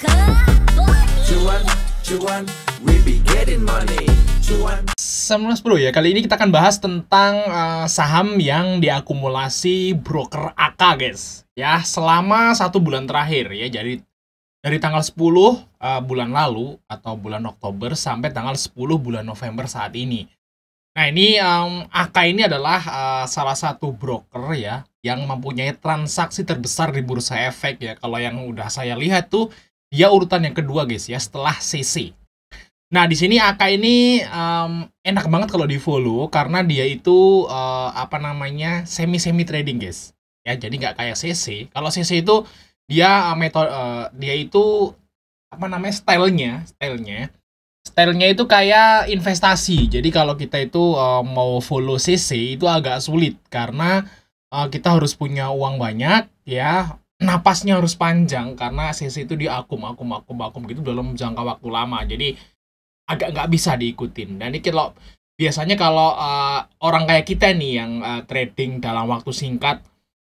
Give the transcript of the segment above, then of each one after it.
Cuan, cuan, we be getting money. Cuan. 19 ya, kali ini kita akan bahas tentang saham yang diakumulasi broker AK guys. Ya, selama 1 bulan terakhir ya, jadi dari tanggal 10 bulan lalu atau bulan Oktober sampai tanggal 10 bulan November saat ini. Nah ini AK ini adalah salah satu broker ya yang mempunyai transaksi terbesar di bursa efek ya. Kalau yang udah saya lihat tuh dia urutan yang kedua guys ya setelah CC. Nah di sini AK ini enak banget kalau di follow karena dia itu semi trading guys. Ya jadi nggak kayak CC. Kalau CC itu dia dia itu stylenya itu kayak investasi. Jadi kalau kita itu mau follow CC itu agak sulit karena kita harus punya uang banyak ya, napasnya harus panjang karena CC itu diakum gitu dalam jangka waktu lama. Jadi agak nggak bisa diikutin. Dan ini biasanya kalau orang kayak kita nih yang trading dalam waktu singkat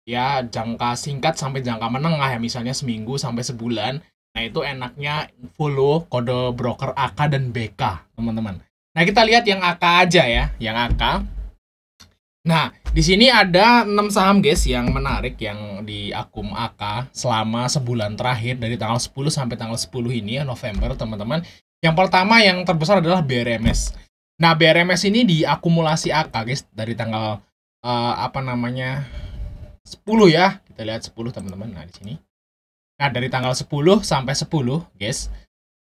ya, jangka singkat sampai jangka menengah ya, misalnya seminggu sampai sebulan. Nah, itu enaknya follow kode broker AK dan BK, teman-teman. Nah, kita lihat yang AK aja ya, yang AK. Nah, di sini ada 6 saham guys yang menarik yang di akum AK selama sebulan terakhir dari tanggal 10 sampai tanggal 10 ini ya, November, teman-teman. Yang pertama yang terbesar adalah BRMS. Nah, BRMS ini diakumulasi AK guys dari tanggal 10 ya. Kita lihat 10 teman-teman. Nah, di sini. Nah, dari tanggal 10 sampai 10, guys,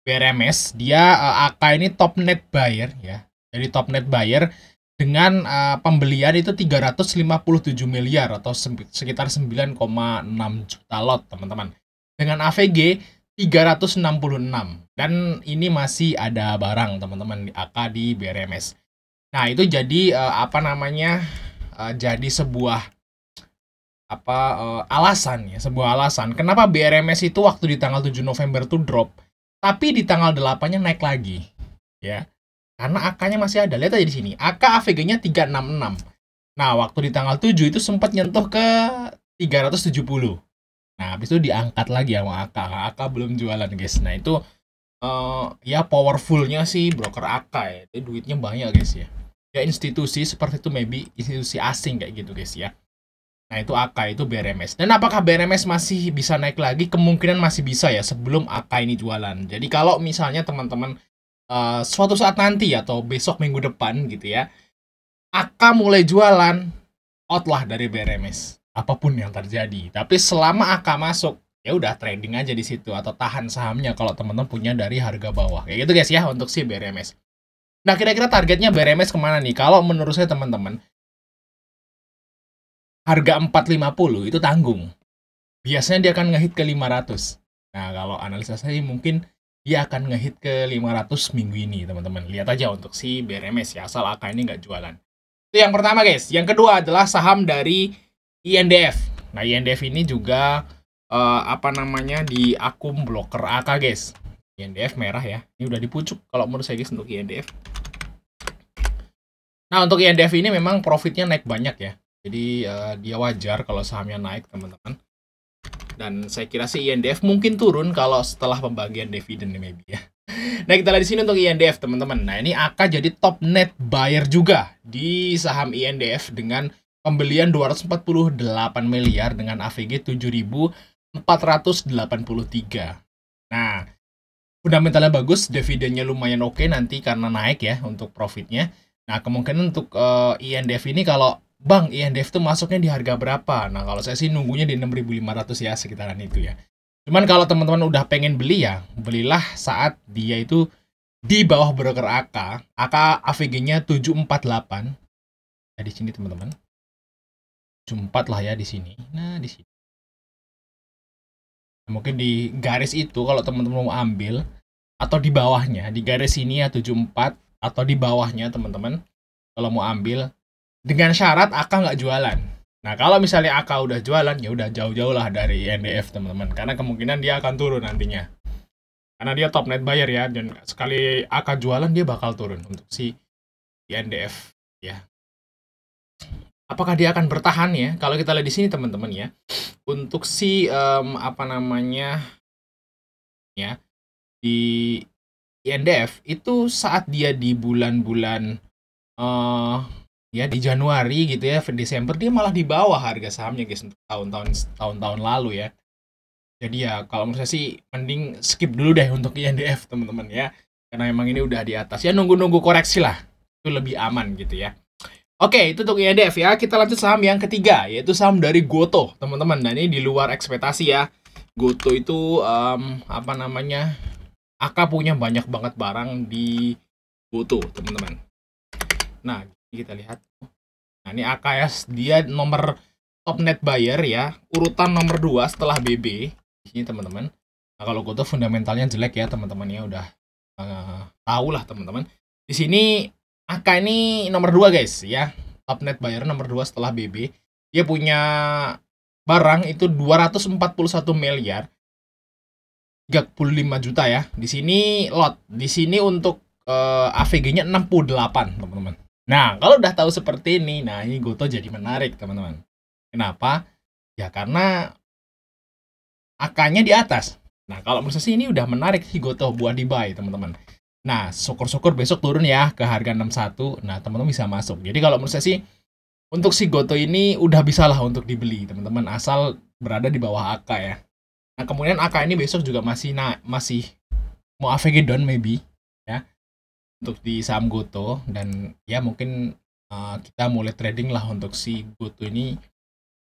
BRMS, dia AK ini top net buyer, ya. Jadi top net buyer dengan pembelian itu 357 miliar atau sekitar 9,6 juta lot, teman-teman. Dengan AVG 366. Dan ini masih ada barang, teman-teman, di AK di BRMS. Nah, itu jadi jadi sebuah sebuah alasan kenapa BRMS itu waktu di tanggal 7 November tuh drop, tapi di tanggal 8-nya naik lagi ya, karena AK-nya masih ada. Lihat aja di sini, AK AVG-nya 366. Nah, waktu di tanggal 7 itu sempat nyentuh ke 370. Nah, habis itu diangkat lagi sama AK. AK belum jualan guys. Nah, itu ya powerfulnya sih broker AK ya. Jadi duitnya banyak guys ya. Ya institusi seperti itu, maybe institusi asing kayak gitu guys ya. Nah, itu AK, itu BRMS. Dan apakah BRMS masih bisa naik lagi? Kemungkinan masih bisa ya sebelum AK ini jualan. Jadi kalau misalnya teman-teman suatu saat nanti atau besok minggu depan gitu ya, AK mulai jualan, out lah dari BRMS. Apapun yang terjadi. Tapi selama AK masuk, ya udah trading aja di situ atau tahan sahamnya kalau teman-teman punya dari harga bawah. Kayak gitu guys ya untuk si BRMS. Nah, kira-kira targetnya BRMS kemana nih? Kalau menurut saya teman-teman, harga 450 itu tanggung. Biasanya dia akan ngehit ke 500. Nah, kalau analisa saya mungkin dia akan ngehit ke 500 minggu ini, teman-teman. Lihat aja untuk si BRMS ya, asal AK ini nggak jualan. Itu yang pertama, guys. Yang kedua adalah saham dari INDF. Nah, INDF ini juga di akum broker AK, guys. INDF merah ya. Ini udah dipucuk kalau menurut saya guys untuk INDF. Nah, untuk INDF ini memang profitnya naik banyak ya. Jadi dia wajar kalau sahamnya naik, teman-teman. Dan saya kira sih INDF mungkin turun kalau setelah pembagian dividen maybe ya. Nah, kita lihat di sini untuk INDF, teman-teman. Nah, ini AK jadi top net buyer juga di saham INDF dengan pembelian 248 miliar dengan AVG 7.483. Nah, fundamentalnya bagus, dividennya lumayan oke nanti karena naik ya untuk profitnya. Nah, kemungkinan untuk INDF ini kalau Bang, INDF tuh masuknya di harga berapa? Nah, kalau saya sih nunggunya di 6.500 ya, sekitaran itu ya. Cuman kalau teman-teman udah pengen beli ya, belilah saat dia itu di bawah broker AK. AK AVG-nya 748. Nah, di sini teman-teman. 74 lah ya di sini. Nah, di sini. Nah, mungkin di garis itu kalau teman-teman mau ambil atau di bawahnya, di garis ini ya 74 atau di bawahnya teman-teman. Kalau mau ambil dengan syarat AK nggak jualan. Nah, kalau misalnya AK udah jualan, ya udah jauh-jauh lah dari INDF, teman-teman. Karena kemungkinan dia akan turun nantinya. Karena dia top net buyer ya, dan sekali AK jualan, dia bakal turun untuk si INDF ya. Apakah dia akan bertahan ya? Kalau kita lihat di sini, teman-teman ya, untuk si ya di INDF itu saat dia di bulan-bulan ya di Januari gitu ya, Desember, dia malah di bawah harga sahamnya guys untuk tahun-tahun lalu ya. Jadi ya kalau menurut saya sih mending skip dulu deh untuk INDF teman-teman ya. Karena emang ini udah di atas ya, nunggu-nunggu koreksi lah. Itu lebih aman gitu ya. Oke, itu untuk INDF ya. Kita lanjut saham yang ketiga, yaitu saham dari Gotoh teman-teman. Dan ini di luar ekspektasi ya. Gotoh itu apa namanya? Aka punya banyak banget barang di Gotoh teman-teman. Nah, kita lihat. Nah, ini Aka ya, dia nomor top net buyer ya, urutan nomor 2 setelah BB. Di sini teman-teman. Nah, kalau Gotoh fundamentalnya jelek ya teman-teman ya, udah tahu lah teman-teman. Di sini Aka ini nomor 2 guys ya. Top net buyer nomor 2 setelah BB. Dia punya barang itu 241 miliar 35 juta ya. Di sini lot. Di sini untuk AVG-nya 68 teman-teman. Nah, kalau udah tahu seperti ini, nah ini Gotoh jadi menarik teman-teman. Kenapa? Ya karena AK-nya di atas. Nah, kalau menurut saya ini udah menarik sih Gotoh buat di buy teman-teman. Nah, syukur-syukur besok turun ya ke harga 61. Nah, teman-teman bisa masuk. Jadi kalau menurut saya sih untuk si Gotoh ini udah bisa lah untuk dibeli teman-teman, asal berada di bawah AK ya. Nah, kemudian AK ini besok juga masih mau AVG down maybe ya untuk di saham Gotoh, dan ya mungkin kita mulai trading lah untuk si Gotoh ini,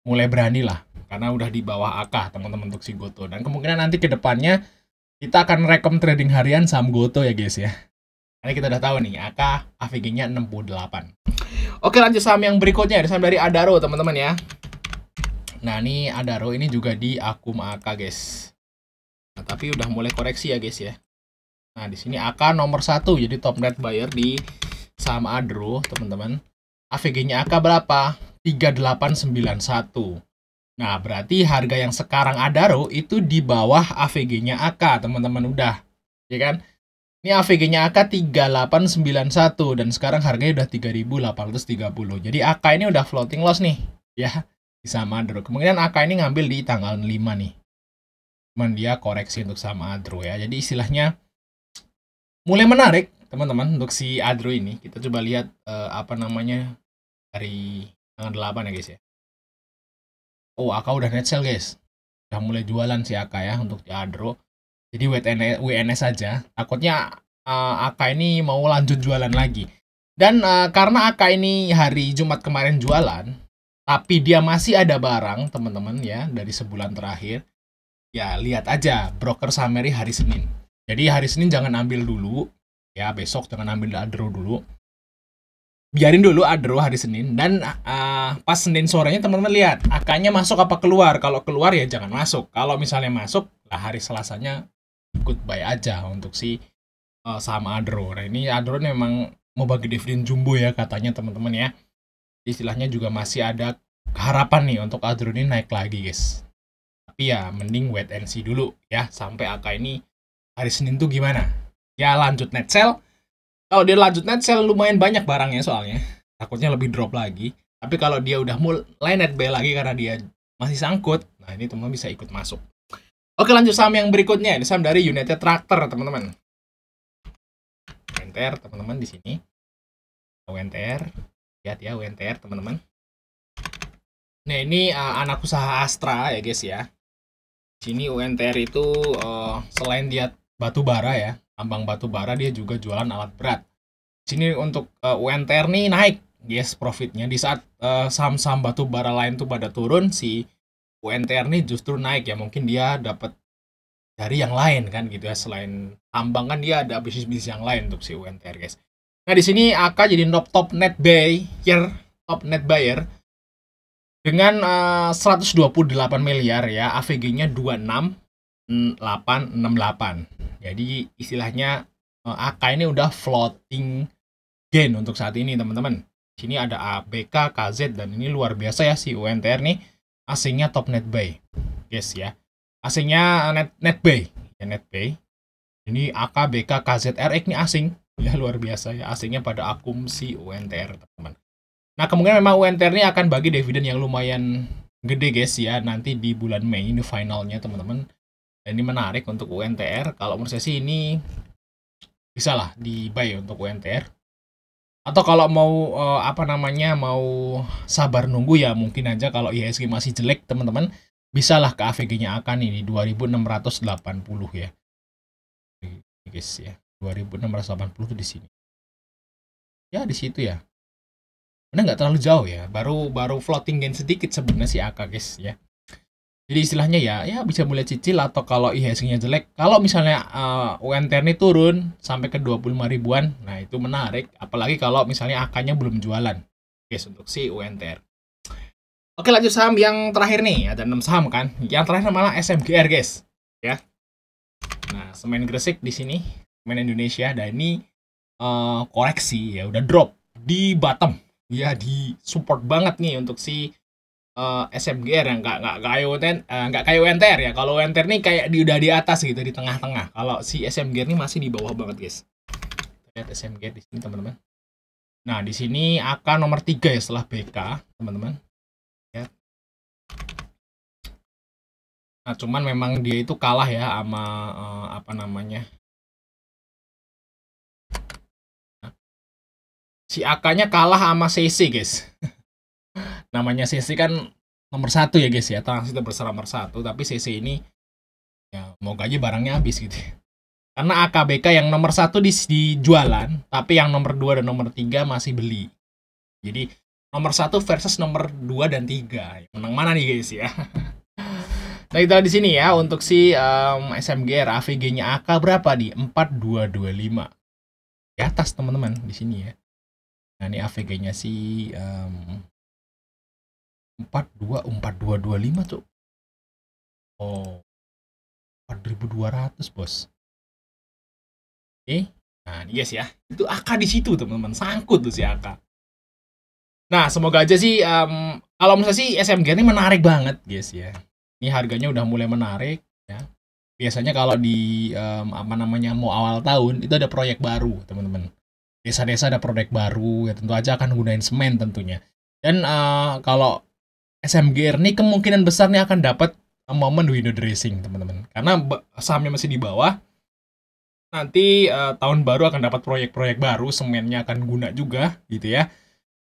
mulai berani lah karena udah di bawah AK teman-teman untuk si Gotoh. Dan kemungkinan nanti ke depannya kita akan rekom trading harian saham Gotoh ya guys ya. Karena kita udah tahu nih AK AVG-nya 68. Oke, lanjut saham yang berikutnya, ada saham dari Adaro teman-teman ya. Nah, ini Adaro ini juga di akum AK guys. Nah, tapi udah mulai koreksi ya guys ya. Nah, di sini AK nomor 1 jadi top net buyer di saham Adaro, teman-teman. AVG-nya AK berapa? 3891. Nah, berarti harga yang sekarang Adaro itu di bawah AVG-nya AK, teman-teman, udah. Ya kan? Ini AVG-nya AK 3891 dan sekarang harganya udah 3830. Jadi AK ini udah floating loss nih, ya. Di saham Adaro. Kemungkinan AK ini ngambil di tanggal 5 nih. Cuman dia koreksi untuk saham Adaro ya. Jadi istilahnya mulai menarik teman-teman untuk si Adaro ini. Kita coba lihat apa namanya dari tanggal 8 ya guys ya. Oh, AK udah net sell guys. Udah mulai jualan si AK ya untuk di Adaro. Jadi WNS saja. Takutnya AK ini mau lanjut jualan lagi. Dan karena AK ini hari Jumat kemarin jualan, tapi dia masih ada barang teman-teman ya dari sebulan terakhir. Ya lihat aja broker summary hari Senin. Jadi hari Senin jangan ambil dulu, ya besok jangan ambil Adaro dulu. Biarin dulu Adaro hari Senin, dan pas Senin sorenya teman-teman lihat AK-nya masuk apa keluar. Kalau keluar ya jangan masuk. Kalau misalnya masuk, lah hari Selasanya ikut buy aja untuk si saham Adaro. Nah, ini Adaro memang mau bagi dividen jumbo ya katanya teman-teman ya. Istilahnya juga masih ada harapan nih untuk Adaro ini naik lagi guys. Tapi ya mending wait and see dulu ya sampai AK ini hari Senin tuh gimana? Ya lanjut net sell. Kalau dia lanjut net sell lumayan banyak barangnya soalnya. Takutnya lebih drop lagi. Tapi kalau dia udah mulai net buy lagi karena dia masih sangkut, nah ini teman-teman bisa ikut masuk. Oke, lanjut saham yang berikutnya. Ini saham dari United Tractor teman-teman. UNTR teman-teman di sini. UNTR. Lihat ya UNTR teman-teman. Nah, ini anak usaha Astra ya guys ya. Di sini UNTR itu selain dia batu bara ya, tambang batu bara, dia juga jualan alat berat. Sini untuk UNTR nih naik, yes profitnya di saat saham-saham batu bara lain tuh pada turun, si UNTR nih justru naik ya. Mungkin dia dapat dari yang lain kan gitu ya, selain tambang kan dia ada bisnis-bisnis yang lain untuk si UNTR guys. Nah, di sini AK jadi top net buyer dengan 128 miliar ya, AVG-nya 26868. Jadi istilahnya AK ini udah floating gain untuk saat ini teman-teman. Sini ada ABK, KZ, dan ini luar biasa ya si UNTR nih. Asingnya top net buy. Guys ya. Asingnya net buy. Ya net buy. Ini AK, BK, KZ, RX nih asing. Ya luar biasa ya. Asingnya pada akum si UNTR teman-teman. Nah, kemungkinan memang UNTR ini akan bagi dividen yang lumayan gede guys ya. Nanti di bulan Mei ini finalnya teman-teman. Dan ini menarik untuk UNTR. Kalau menurut saya sih ini bisa lah di buy untuk UNTR. Atau kalau mau mau sabar nunggu ya mungkin aja kalau IHSG masih jelek teman-teman, bisalah ke AVG-nya akan ini 2680 ya. Guys ya, 2680 tuh di sini. Ya di situ ya. Benar nggak terlalu jauh ya, baru floating gain sedikit sebenarnya si AK guys ya. Jadi istilahnya ya bisa mulai cicil atau kalau IHSG-nya jelek, kalau misalnya UNTR ini turun sampai ke 25 ribuan, nah itu menarik. Apalagi kalau misalnya AK-nya belum jualan, guys, untuk si UNTR. Oke, lanjut saham yang terakhir nih, ada 6 saham kan. Yang terakhir malah SMGR guys, ya. Nah, semen Gresik di sini, semen Indonesia, dan ini koreksi ya, udah drop di bottom, ya di support banget nih untuk si SMGR yang nggak kayak UNTR ya. Kalau UNTR nih kayak udah di atas gitu, di tengah-tengah. Kalau si SMGR ini masih di bawah banget guys. Lihat SMGR di sini teman-teman. Nah di sini AK nomor 3 ya setelah BK teman-teman. Ya. Nah cuman memang dia itu kalah ya sama si AK-nya kalah sama CC guys. Namanya CC kan nomor 1 ya guys ya, transaksi terbesar nomor 1, tapi CC ini ya mau gaji barangnya habis gitu. Karena AKBK yang nomor 1 di jualan, tapi yang nomor 2 dan nomor 3 masih beli. Jadi nomor 1 versus nomor 2 dan 3. Menang mana nih guys ya? Nah itu di sini ya untuk si SMGR AVG-nya AK berapa nih? 4225. Di atas teman-teman di sini ya. Nah ini AVG-nya si 4225 tuh. Oh. 4200 bos. Oke. Nah, ini guys ya. Itu AK di situ teman-teman. Sangkut tuh si AK. Nah, semoga aja sih kalau misalnya sih SMG ini menarik banget guys ya. Ini harganya udah mulai menarik ya. Biasanya kalau di mau awal tahun itu ada proyek baru, teman-teman. Desa-desa ada proyek baru ya, tentu aja akan gunain semen tentunya. Dan kalau SMGR ini kemungkinan besar nih akan dapat momen window dressing teman-teman, karena sahamnya masih di bawah. Nanti tahun baru akan dapat proyek-proyek baru, semennya akan guna juga gitu ya,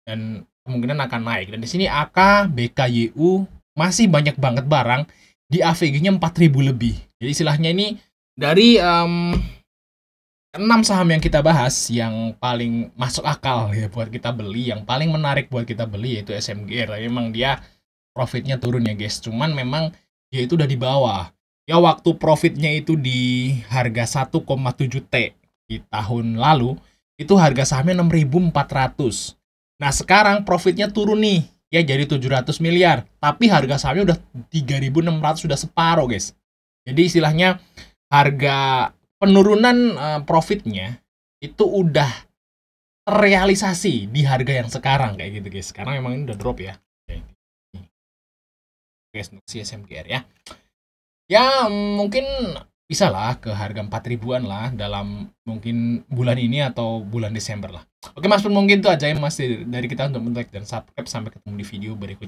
dan kemungkinan akan naik. Dan di sini AK, BKYU masih banyak banget barang di AVG-nya 4.000 lebih. Jadi istilahnya ini dari 6 saham yang kita bahas, yang paling masuk akal ya buat kita beli, yang paling menarik buat kita beli yaitu SMGR. Memang dia profitnya turun ya guys, cuman memang dia itu udah di bawah ya. Waktu profitnya itu di harga 1,7 T di tahun lalu, itu harga sahamnya 6.400. Nah sekarang profitnya turun nih ya jadi 700 miliar, tapi harga sahamnya udah 3.600, sudah separuh guys. Jadi istilahnya harga penurunan profitnya itu udah terrealisasi di harga yang sekarang kayak gitu guys. Sekarang memang ini udah drop ya guys untuk si SMGR ya. Ya mungkin bisa lah ke harga 4 ribuan lah dalam mungkin bulan ini atau bulan Desember lah. Oke mas, mungkin itu aja ya mas dari kita untuk like dan subscribe. Sampai ketemu di video berikutnya.